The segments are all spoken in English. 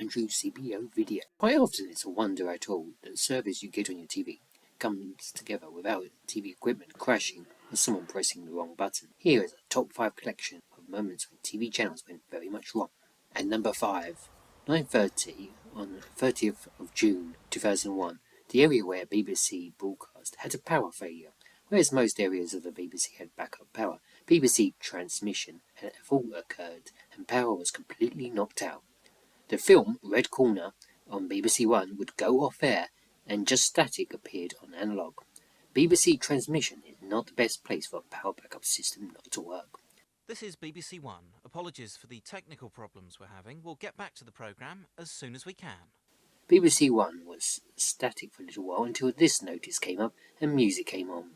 and true CBO video. Quite often it's a wonder at all that the service you get on your TV comes together without TV equipment crashing or someone pressing the wrong button. Here is a top 5 collection of moments when TV channels went very much wrong. At number 5, 9:30 on 30th of June 2001, the area where BBC broadcast had a power failure. Whereas most areas of the BBC had backup power, BBC transmission had a fault occurred and power was completely knocked out. The film Red Corner on BBC One would go off air and just static appeared on analogue. BBC transmission is not the best place for a power backup system not to work. This is BBC One. Apologies for the technical problems we're having. We'll get back to the programme as soon as we can. BBC One was static for a little while until this notice came up and music came on.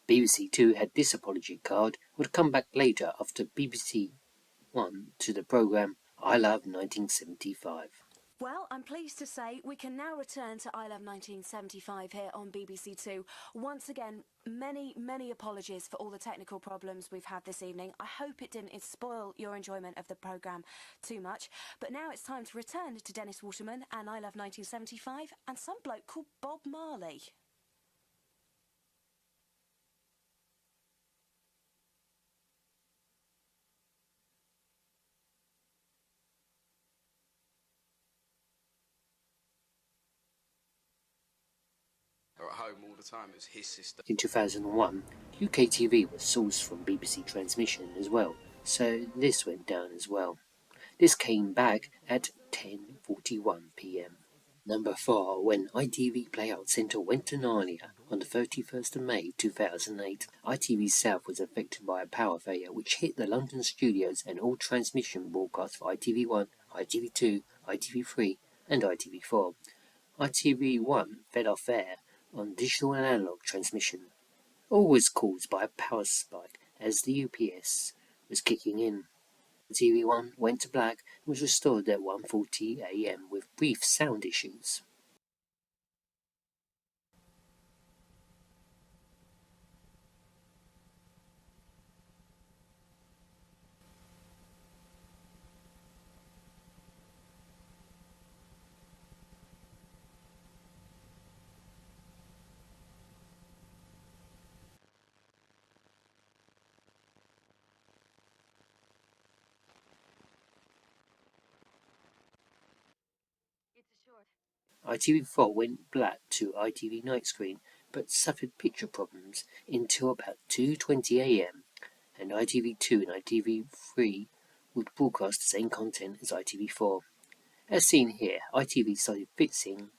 BBC Two had this apology card, would come back later after BBC One to the programme I Love 1975. Well, I'm pleased to say we can now return to I Love 1975 here on BBC Two. Once again, many apologies for all the technical problems we've had this evening. I hope it didn't spoil your enjoyment of the programme too much. But now it's time to return to Dennis Waterman and I Love 1975 and some bloke called Bob Marley. At home all the time, it was his sister. In 2001, UK TV was sourced from BBC Transmission as well, so this went down as well. This came back at 10:41 PM. Number 4, when ITV Playout Centre went to Narnia on the 31st of May 2008, ITV South was affected by a power failure which hit the London studios and all transmission broadcasts for ITV1, ITV2, ITV3 and ITV4. ITV1 fell off air on digital and analog transmission. All was caused by a power spike as the UPS was kicking in. TV1 went to black and was restored at 1:40 AM with brief sound issues. ITV4 went black to ITV night screen but suffered picture problems until about 2:20 AM, and ITV2 and ITV3 would broadcast the same content as ITV4. As seen here, ITV started fixing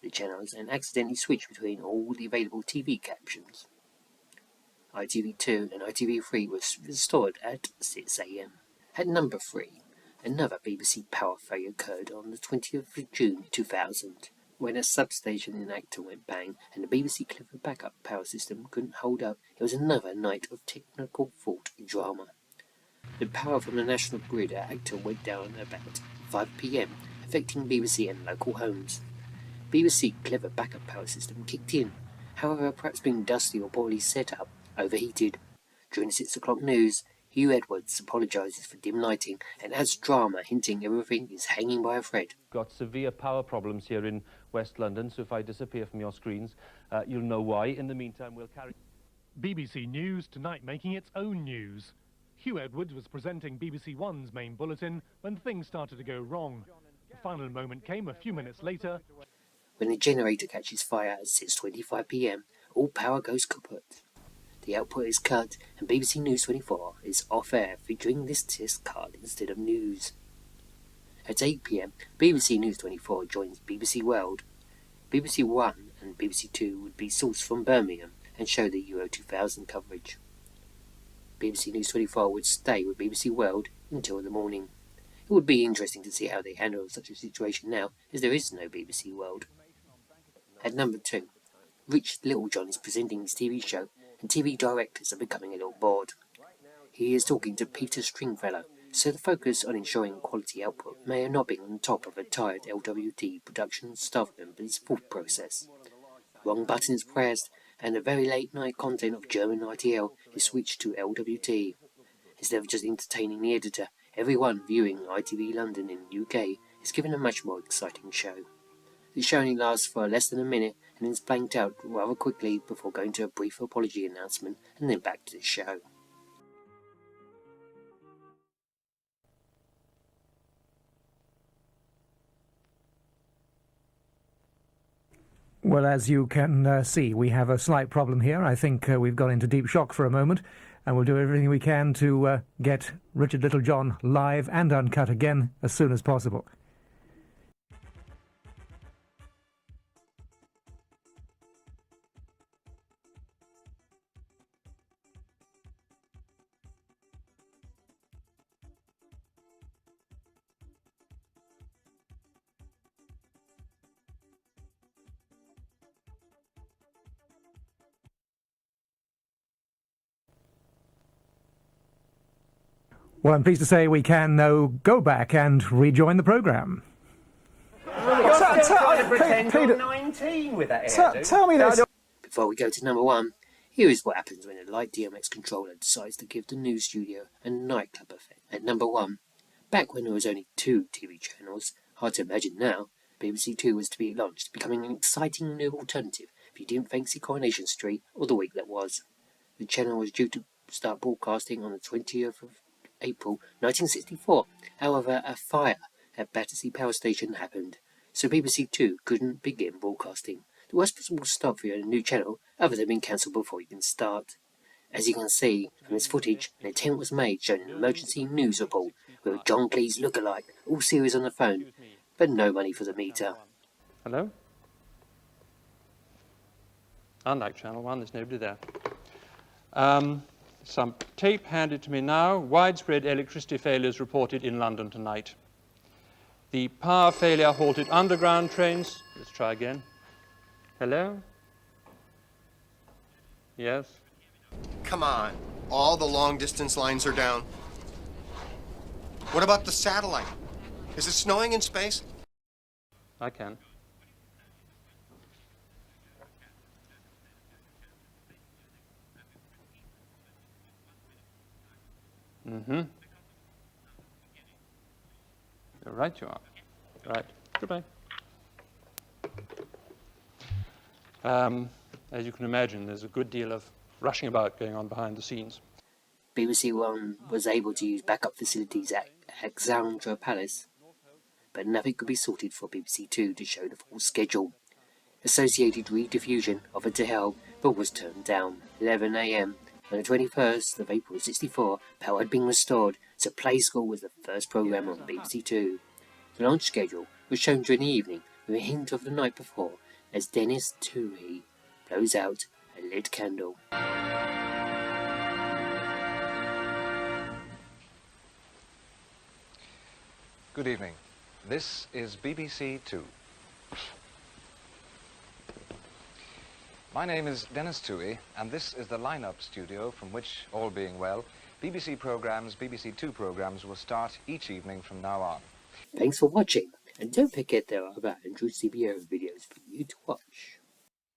the channels and accidentally switched between all the available TV captions. ITV2 and ITV3 was restored at 6 AM. At number 3, another BBC power failure occurred on the 20th of June 2000, when a substation in Acton went bang and the BBC Clipper backup power system couldn't hold up. It was another night of technical fault drama. The power from the national grid at Acton went down about 5 PM, affecting BBC and local homes. BBC Clever backup power system kicked in, however, perhaps being dusty or poorly set up, overheated. During the 6 o'clock news, Hugh Edwards apologises for dim lighting and adds drama, hinting everything is hanging by a thread. Got severe power problems here in West London, so if I disappear from your screens, you'll know why. In the meantime, we'll carry... BBC News tonight making its own news. Hugh Edwards was presenting BBC One's main bulletin when things started to go wrong. The final moment came a few minutes later. When the generator catches fire at 6:25 PM, all power goes kaput. The output is cut and BBC News 24 is off air featuring this test card instead of news. At 8 PM, BBC News 24 joins BBC World. BBC One and BBC Two would be sourced from Birmingham and show the Euro 2000 coverage. BBC News 24 would stay with BBC World until the morning. It would be interesting to see how they handle such a situation now, as there is no BBC World. At number 2, Richard Littlejohn is presenting his TV show, and TV directors are becoming a little bored. He is talking to Peter Stringfellow, so the focus on ensuring quality output may have not been on top of a tired LWT production staff member's thought process. Wrong buttons pressed, and the very late night content of German RTL is switched to LWT. Instead of just entertaining the editor, everyone viewing ITV London in the UK is given a much more exciting show. The show only lasts for less than a minute and is blanked out rather quickly before going to a brief apology announcement and then back to the show. Well, as you can see, we have a slight problem here. I think we've gone into deep shock for a moment, and we'll do everything we can to get Richard Littlejohn live and uncut again as soon as possible. Well, I'm pleased to say we can now go back and rejoin the programme. Pretend 19 with that hairdo. Tell me this. Before we go to number 1, here is what happens when a light DMX controller decides to give the news studio a nightclub effect. At number 1, back when there was only 2 TV channels, hard to imagine now, BBC Two was to be launched, becoming an exciting new alternative if you didn't fancy Coronation Street or the week that was. The channel was due to start broadcasting on the 20th of April 1964. However, a fire at Battersea Power Station happened, so BBC Two couldn't begin broadcasting. The worst possible start for a new channel, other than being cancelled before you can start. As you can see from this footage, an attempt was made showing an emergency news report with John Cleese look-alike, all serious on the phone, but no money for the meter. Hello? Unlike Channel 1, there's nobody there. Some tape handed to me now. Widespread electricity failures reported in London tonight. The power failure halted underground trains. Let's try again. Hello? Yes? Come on. All the long-distance lines are down. What about the satellite? Is it snowing in space? I can. Mm-hmm. You're right, you are. Right. Goodbye. As you can imagine, there's a good deal of rushing about going on behind the scenes. BBC One was able to use backup facilities at Alexandra Palace, but nothing could be sorted for BBC Two to show the full schedule. Associated rediffusion offered to help, but was turned down. 11 a.m. on the 21st of April 64, power had been restored, so Play School was the first programme on BBC Two. The launch schedule was shown during the evening with a hint of the night before, as Dennis Toohey blows out a lit candle. Good evening. This is BBC Two. My name is Dennis Toohey, and this is the line-up studio from which, all being well, BBC Two programmes will start each evening from now on. Thanks for watching, and don't forget there are other Andrew CBO videos for you to watch.